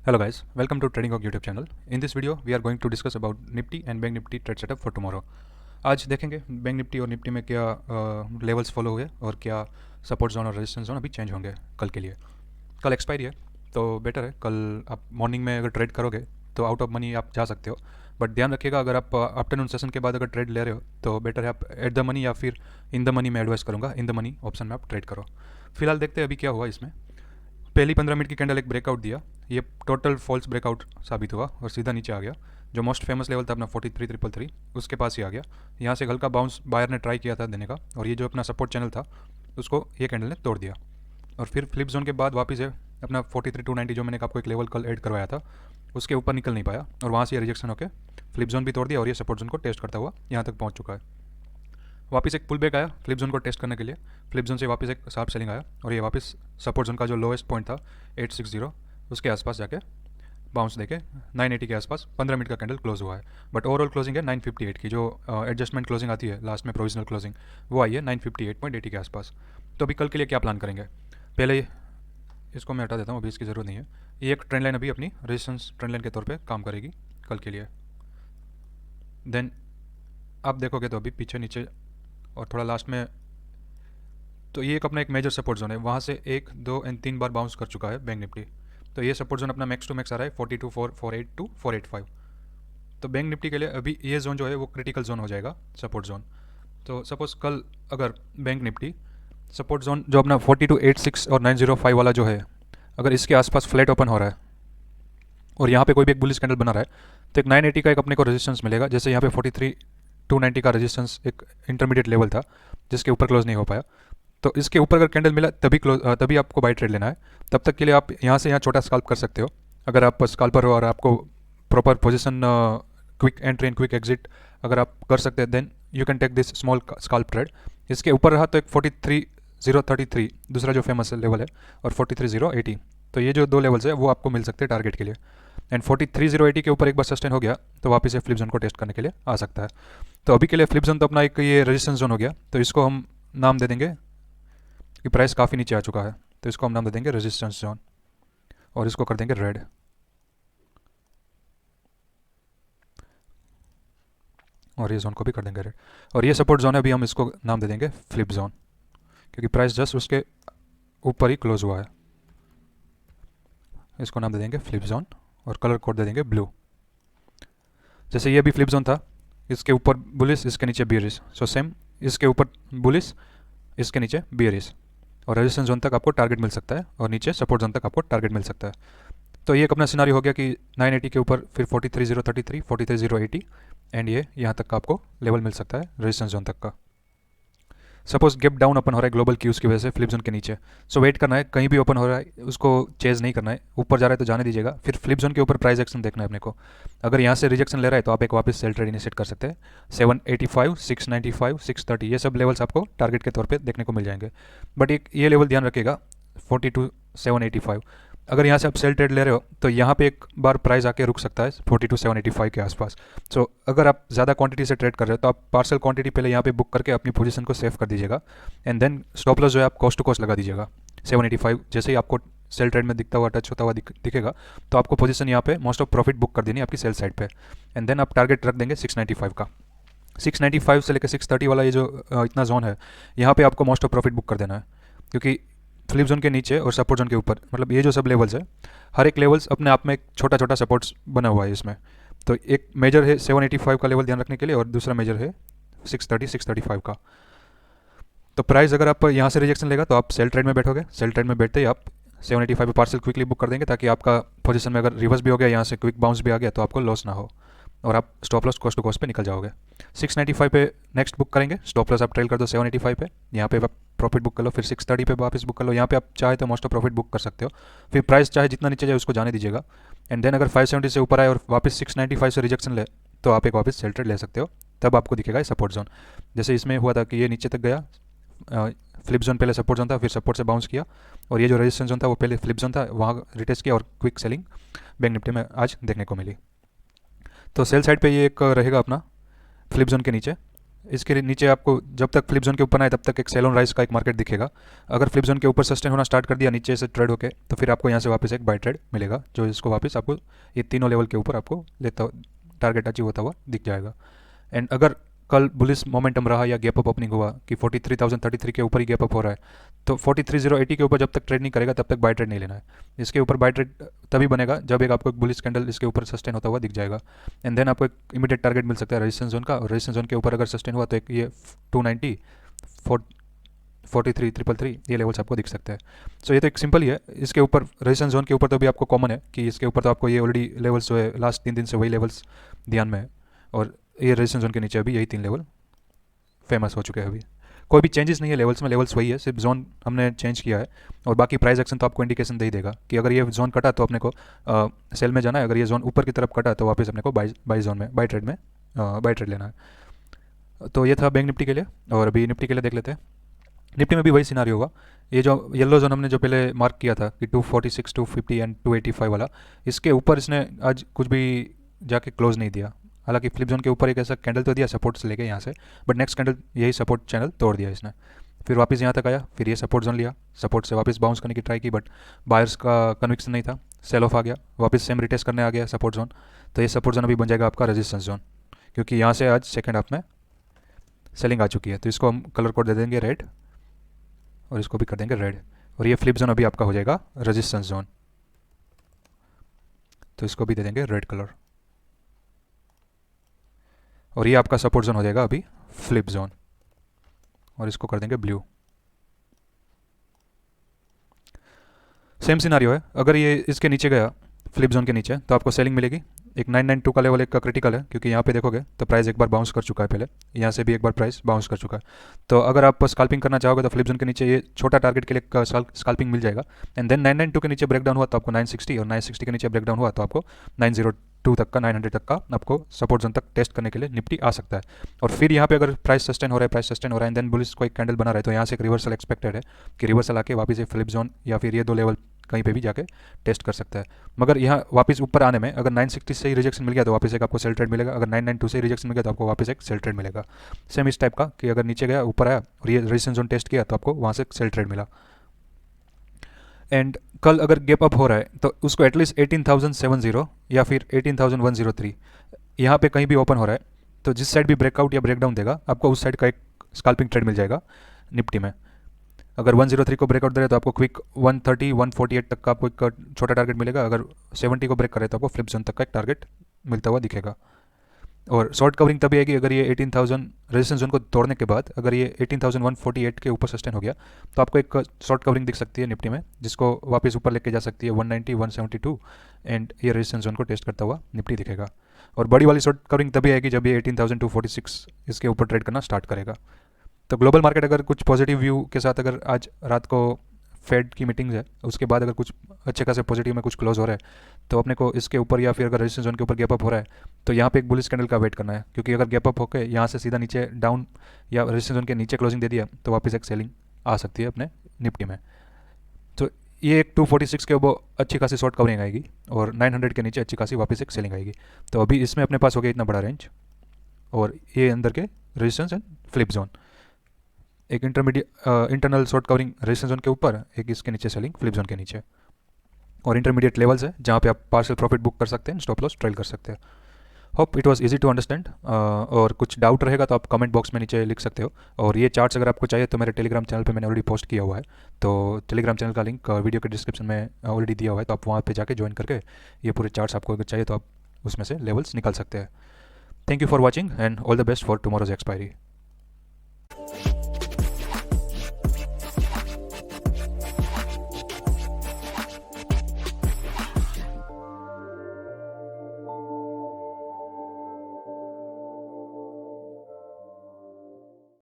Hello guys, welcome to Trading Hawk YouTube channel. In this video, we are going to discuss about Nifty and Bank Nifty trade setup for tomorrow. आज देखेंगे bank Nifty और Nifty में क्या levels follow हुए और क्या support zone और resistance zone अभी चेंज होंगे कल के लिए। कल एक्सपायरी है तो बेटर है, कल आप मॉर्निंग में अगर ट्रेड करोगे तो आउट ऑफ मनी आप जा सकते हो, बट ध्यान रखिएगा अगर आप आफ्टरनून सेशन के बाद अगर ट्रेड ले रहे हो तो बेटर है आप एट द मनी या फिर इन द मनी में एडवाइस करूँगा, इन द मनी ऑप्शन में आप ट्रेड करो। फिलहाल देखते हैं अभी क्या हुआ इसमें। पहली 15 मिनट की कैंडल एक ब्रेकआउट दिया, ये टोटल फॉल्स ब्रेकआउट साबित हुआ और सीधा नीचे आ गया। जो मोस्ट फेमस लेवल था अपना 43,333 उसके पास ही आ गया। यहाँ से हल्का बाउंस बायर ने ट्राई किया था देने का और ये जो अपना सपोर्ट चैनल था उसको ये कैंडल ने तोड़ दिया और फिर फ्लिप जोन के बाद वापस है अपना 43,290 जो मैंने आपको एक लेवल कल ऐड करवाया था उसके ऊपर निकल नहीं पाया और वहाँ से रिजेक्शन होकर फ्लिप जोन भी तोड़ दिया और ये सपोर्ट जोन को टेस्ट करता हुआ यहाँ तक पहुँच चुका है। वापस एक पुल बैक आया फ्लिप जोन को टेस्ट करने के लिए, फ्लिप जोन से वापस एक शार्प सेलिंग आया और ये वापस सपोर्ट जोन का जो लोएस्ट पॉइंट था 860 उसके आसपास जाके बाउंस देके 980 के आसपास 15 मिनट का कैंडल क्लोज हुआ है। बट ओवरऑल क्लोजिंग है 958 की, जो एडजस्टमेंट क्लोजिंग आती है लास्ट में प्रोविजनल क्लोजिंग वो आई है 958.80 के आसपास। तो अभी कल के लिए क्या प्लान करेंगे, पहले इसको मैं हटा देता हूँ, अभी इसकी ज़रूरत नहीं है। ये एक ट्रेंड लाइन अभी अपनी रेजिस्टेंस ट्रेंड लाइन के तौर पे काम करेगी कल के लिए। देन आप देखोगे तो अभी पीछे नीचे और थोड़ा लास्ट में तो ये एक अपना एक मेजर सपोर्ट जोन है, वहाँ से 1, 2 एंड 3 बार बाउंस कर चुका है बैंक निफ्टी। तो ये सपोर्ट जोन अपना मैक्स टू मैक्स आ रहा है 42,448 टू 485। तो बैंक निफ्टी के लिए अभी ये जोन जो है वो क्रिटिकल जोन हो जाएगा सपोर्ट जोन। तो सपोज कल अगर बैंक निफ्टी सपोर्ट जोन जो अपना 4286 और 905 वाला जो है अगर इसके आसपास फ्लैट ओपन हो रहा है और यहाँ पे कोई भी एक बुलिश कैंडल बना रहा है तो एक 980 का एक अपने को रेजिस्टेंस मिलेगा। जैसे यहाँ पे 43,290 का रेजिस्टेंस एक इंटरमीडिएट लेवल था जिसके ऊपर क्लोज नहीं हो पाया, तो इसके ऊपर अगर कैंडल मिला तभी आपको बाई ट्रेड लेना है। तब तक के लिए आप यहाँ से यहाँ छोटा स्काल्प कर सकते हो अगर आप स्काल्पर हो और आपको proper position quick entry and quick exit अगर आप कर सकते हैं then you can take this small scalp trade. इसके ऊपर रहा तो एक 43,033 दूसरा जो फेमस लेवल है और 43,080, तो ये जो दो लेवल्स है वो आपको मिल सकते हैं टारगेट के लिए। एंड 43,080 के ऊपर एक बार सस्टेन हो गया तो वापस से फ्लिप जोन को टेस्ट करने के लिए आ सकता है। तो अभी के लिए फ्लिप जोन तो अपना एक ये रेजिस्टेंस जोन हो गया, तो इसको हम नाम दे देंगे कि प्राइस काफ़ी नीचे आ चुका है तो इसको हम नाम दे देंगे रेजिस्टेंस जोन और इसको कर देंगे रेड। और ये जोन को भी कर देंगे रेड और ये सपोर्ट जोन है, अभी हम इसको नाम दे देंगे फ्लिप जोन क्योंकि प्राइस जस्ट उसके ऊपर ही क्लोज हुआ है। इसको नाम दे देंगे फ्लिप जोन और कलर कोड दे देंगे ब्लू। जैसे ये भी फ्लिप जोन था, इसके ऊपर बुलिस इसके नीचे बियरिश, सो सेम इसके ऊपर बुलिस इसके नीचे बियरिश और रेजिस्टेंस जोन तक आपको टारगेट मिल सकता है और नीचे सपोर्ट जोन तक आपको टारगेट मिल सकता है। तो ये एक अपना सिनारी हो गया कि 980 के ऊपर फिर 43,033 43,080 एंड ये यहाँ तक का आपको लेवल मिल सकता है रेजिस्टेंस जोन तक का। सपोज गैप डाउन ओपन हो रहा है ग्लोबल क्यूज की वजह से फ्लिप जोन के नीचे, सो वेट करना है, कहीं भी ओपन हो रहा है उसको चेज नहीं करना है, ऊपर जा रहा है तो जाने दीजिएगा। फिर फ्लिप जोन के ऊपर प्राइस एक्शन देखना है अपने को, अगर यहाँ से रिजेक्शन ले रहा है तो आप एक वापस सेल ट्रेड इनिशिएट कर सकते हैं। 785 695 630 ये सब लेवल्स आपको टारगेट के तौर पे देखने को मिल जाएंगे। बट एक ये लेवल ध्यान रखिएगा 42,785, अगर यहाँ से आप सेल ट्रेड ले रहे हो तो यहाँ पे एक बार प्राइस आके रुक सकता है 42,785 के आसपास। सो अगर आप ज़्यादा क्वांटिटी से ट्रेड कर रहे हो तो आप पार्सल क्वांटिटी पहले यहाँ पे बुक करके अपनी पोजीशन को सेव कर दीजिएगा एंड देन स्टॉप लॉस जो है आप कॉस्ट टू कॉस्ट लगा दीजिएगा 785। जैसे ही आपको सेल ट्रेड में दिखता हुआ टच होता हुआ दिखेगा तो आपको पोजीशन यहाँ पे मोस्ट ऑफ प्रॉफिट बुक कर देनी है आपकी सेल साइड पे एंड देन आप टारगेट रख देंगे 695 का। 695 से लेकर 630 वाला ये जो इतना जोन है यहाँ पे आपको मोस्ट ऑफ प्रॉफिट बुक कर देना है, क्योंकि फ्लिप जोन के नीचे और सपोर्ट जोन के ऊपर मतलब ये जो सब लेवल्स है हर एक लेवल्स अपने आप में एक छोटा छोटा सपोर्ट्स बना हुआ है इसमें। तो एक मेजर है 785 का लेवल ध्यान रखने के लिए और दूसरा मेजर है 635 का। तो प्राइस अगर आप यहाँ से रिजेक्शन लेगा तो आप सेल ट्रेड में बैठोगे, सेल ट्रेड में बैठते ही आप 785 पे पार्सल क्विकली बुक कर देंगे ताकि आपका पोजीशन में अगर रिवर्स भी हो गया यहाँ से क्विक बाउंस भी आ गया तो आपको लॉस ना हो और आप stop loss cost to cost पे निकल जाओगे। 695 पे नेक्स्ट बुक करेंगे, स्टॉप लॉस आप ट्रेल कर दो 785 पे, यहाँ पे आप प्रॉफिट बुक कर लो, फिर 630 पे वापस बुक कर लो, यहाँ पे आप चाहे तो मोस्ट ऑफ प्रॉफिट बुक कर सकते हो। फिर प्राइस चाहे जितना नीचे जाए उसको जाने दीजिएगा एंड देन अगर 570 से ऊपर आए और वापस 695 से रिजेक्शन ले तो आप एक वापस सेल ट्रेड ले सकते हो, तब आपको दिखेगा ये सपोर्ट जोन। जैसे इसमें हुआ था कि ये नीचे तक गया, फ्लिप जोन पहले सपोर्ट जोन था फिर सपोर्ट से बाउंस किया और ये जो रेजिस्टेंस जोन था वो पहले फ्लिप जोन था, वहाँ रिटेस्ट किया और क्विक सेलिंग बैंक निफ्टी में आज देखने को मिली। तो सेल साइड पे ये एक रहेगा अपना फ्लिप जोन के नीचे इसके नीचे आपको जब तक फ्लिप जोन के ऊपर आए तब तक एक सेल ऑन राइज का एक मार्केट दिखेगा। अगर फ्लिप जोन के ऊपर सस्टेन होना स्टार्ट कर दिया नीचे से ट्रेड होके, तो फिर आपको यहाँ से वापस एक बाय ट्रेड मिलेगा, जो इसको वापस आपको ये तीनों लेवल के ऊपर आपको लेता टारगेट अचीव होता हुआ दिख जाएगा। एंड अगर कल बुलिस मोमेंटम रहा या गैप अप ओपनिंग हुआ कि 43,033 के ऊपर ही गैप अप हो रहा है, तो 43,080 के ऊपर जब तक ट्रेड नहीं करेगा तब तक बाय ट्रेड नहीं लेना है। इसके ऊपर बाय ट्रेड तभी बनेगा जब एक आपको एक बुलिस कैंडल इसके ऊपर सस्टेन होता हुआ दिख जाएगा। एंड देन आपको एक इमीडिएट टारगेट मिल सकता है रेजिस्टेंस जोन का, और रेजिस्टेंस जोन के ऊपर अगर सस्टेन हुआ तो एक ये 290 43,333 ये लेवल्स आपको दिख सकते हैं। सो ये तो एक सिंपल ही है। इसके ऊपर रेजिस्टेंस जोन के ऊपर तो भी आपको कॉमन है कि इसके ऊपर तो आपको ये ऑलरेडी लेवल्स जो है लास्ट 3 दिन से वही लेवल्स ध्यान में है, और ये रेजिस्टेंस जोन के नीचे अभी यही 3 लेवल फेमस हो चुके हैं। अभी कोई भी चेंजेस नहीं है लेवल्स में, लेवल्स वही है, सिर्फ जोन हमने चेंज किया है। और बाकी प्राइस एक्शन तो आपको इंडिकेशन दे ही देगा कि अगर ये जोन कटा तो अपने को सेल में जाना है, अगर ये जोन ऊपर की तरफ कटा तो वापस अपने को बाई जोन में बाई ट्रेड लेना है। तो ये था बैंक निफ्टी के लिए। और अभी निफ्टी के लिए देख लेते हैं। निफ्टी में भी वही सिनारियो होगा। ये जो येलो जोन हमने जो पहले मार्क किया था कि 246, 250 एंड 285 वाला, इसके ऊपर इसने आज कुछ भी जाके क्लोज नहीं दिया। हालांकि फ्लिप जोन के ऊपर एक ऐसा कैंडल तो दिया सपोर्ट से लेके यहाँ से, बट नेक्स्ट कैंडल यही सपोर्ट चैनल तोड़ दिया इसने। फिर वापस यहाँ तक आया, फिर ये सपोर्ट जोन लिया, सपोर्ट से वापस बाउंस करने की ट्राई की, बट बायर्स का कन्विक्शन नहीं था, सेल ऑफ आ गया, वापस सेम रिटेस्ट करने आ गया सपोर्ट जोन। तो ये सपोर्ट जोन अभी बन जाएगा आपका रेजिस्टेंस जोन, क्योंकि यहाँ से आज सेकेंड हाफ में सेलिंग आ चुकी है। तो इसको हम कलर कोड दे देंगे रेड, और इसको भी कर देंगे रेड, और ये फ्लिप जोन अभी आपका हो जाएगा रेजिस्टेंस जोन, तो इसको भी दे देंगे रेड कलर। और ये आपका सपोर्ट जोन हो जाएगा अभी फ्लिप जोन, और इसको कर देंगे ब्लू। सेम सिनारियो है, अगर ये इसके नीचे गया फ्लिप जोन के नीचे तो आपको सेलिंग मिलेगी। एक 992 का लेवल एक का क्रिटिकल है, क्योंकि यहाँ पे देखोगे तो प्राइस एक बार बाउंस कर चुका है, पहले यहाँ से भी एक बार प्राइस बाउंस कर चुका है। तो अगर आप स्काल्पिंग करना चाहोगे तो फ्लिप जोन के नीचे ये छोटा टारगेट के लिए स्काल्पिंग मिल जाएगा। एंड देन 992 के नीचे ब्रेकडाउन हुआ तो आपको 960, और 960 के नीचे ब्रेकडाउन हुआ तो आपको 902 तक का, 900 तक का आपको सपोर्ट जोन तक टेस्ट करने के लिए निफ्टी आ सकता है। और फिर यहाँ पे अगर प्राइस सस्टेन हो रहा है एंड देन बुलिश को एक कैंडल बना रहा है, तो यहाँ से एक रिवर्सल एक्सपेक्टेड है कि रिवर्सल आके वापस ये फ्लिप जोन या फिर ये 2 लेवल कहीं पे भी जाके टेस्ट कर सकता है। मगर यहाँ वापस ऊपर आने में अगर 960 से ही रिजेक्शन मिल गया तो वापस एक आपको सेल ट्रेड मिलेगा, अगर 992 से ही रिजेक्शन मिल गया तो आपको वापस एक सेल ट्रेड मिलेगा। सेम इस टाइप का कि अगर नीचे गया ऊपर आया और ये रेजिस्टेंस जोन टेस्ट किया तो आपको वहाँ से सेल ट्रेड मिला। एंड कल अगर गैप अप हो रहा है तो उसको एटलीस्ट 18,070 या फिर 18,103 यहाँ पे कहीं भी ओपन हो रहा है, तो जिस साइड भी ब्रेकआउट या ब्रेकडाउन देगा आपको उस साइड का एक स्काल्पिंग ट्रेड मिल जाएगा निफ्टी में। अगर 103 को ब्रेकआउट दे रहे तो आपको क्विक 130, 148 तक का आपको एक छोटा टारगेट मिलेगा। अगर 70 को ब्रेक करे तो आपको फ्लिप जोन तक का एक टारगेट मिलता हुआ दिखेगा। और शॉर्ट कवरिंग तभी आएगी अगर ये 18,000 रेजिस्टेंस जोन को तोड़ने के बाद अगर ये 18,148 के ऊपर सस्टेन हो गया तो आपको एक शॉर्ट कवरिंग दिख सकती है निफ्टी में, जिसको वापस ऊपर लेके जा सकती है 190, 172 एंड ये रेजिस्टेंस जोन को टेस्ट करता हुआ निफ्टी दिखेगा। और बड़ी वाली शॉर्ट कवरिंग तभी आएगी जब ये 18,246 इसके ऊपर ट्रेड करना स्टार्ट करेगा। तो ग्लोबल मार्केट अगर कुछ पॉजिटिव व्यू के साथ अगर आज रात को फेड की मीटिंग है उसके बाद अगर कुछ अच्छे खासे पॉजिटिव में कुछ क्लोज हो रहा है तो अपने को इसके ऊपर या फिर अगर रेजिस्टेंस जोन के ऊपर गैप अप हो रहा है तो यहाँ पे एक बुलिश कैंडल का वेट करना है, क्योंकि अगर गैप अप होकर यहाँ से सीधा नीचे डाउन या रेजिस्टेंस जोन के नीचे क्लोजिंग दे दिया तो वापस एक सेलिंग आ सकती है अपने निफ्टी में। तो ये एक 246 के वो अच्छी खासी शॉर्ट कवरिंग आएगी और 900 के नीचे अच्छी खासी वापस एक सेलिंग आएगी। तो अभी इसमें अपने पास हो गया इतना बड़ा रेंज, और ये अंदर के रेजिस्टेंस एंड फ्लिप जोन, एक internal short covering resistance zone के ऊपर, एक इसके नीचे सेलिंग फ्लिप जोन के नीचे, और इंटरमीडिएट लेवल्स है जहाँ पे आप पार्शियल प्रॉफिट बुक कर सकते हैं, स्टॉप लॉस ट्रेल कर सकते हैं। Hope it was easy to understand. और कुछ डाउट रहेगा तो आप कमेंट बॉक्स में नीचे लिख सकते हो। और ये चार्ट्स अगर आपको चाहिए तो मेरे टेलीग्राम चैनल पे मैंने ऑलरेडी पोस्ट किया हुआ है, तो टेलीग्राम चैनल का लिंक वीडियो के डिस्क्रिप्शन में ऑलरेडी दिया हुआ है, तो आप वहाँ पे जाके ज्वाइन करके ये पूरे चार्ट्स आपको अगर चाहिए तो आप उसमें से लेवल्स निकाल सकते हैं। Thank you for watching and all the best for tomorrow's expiry.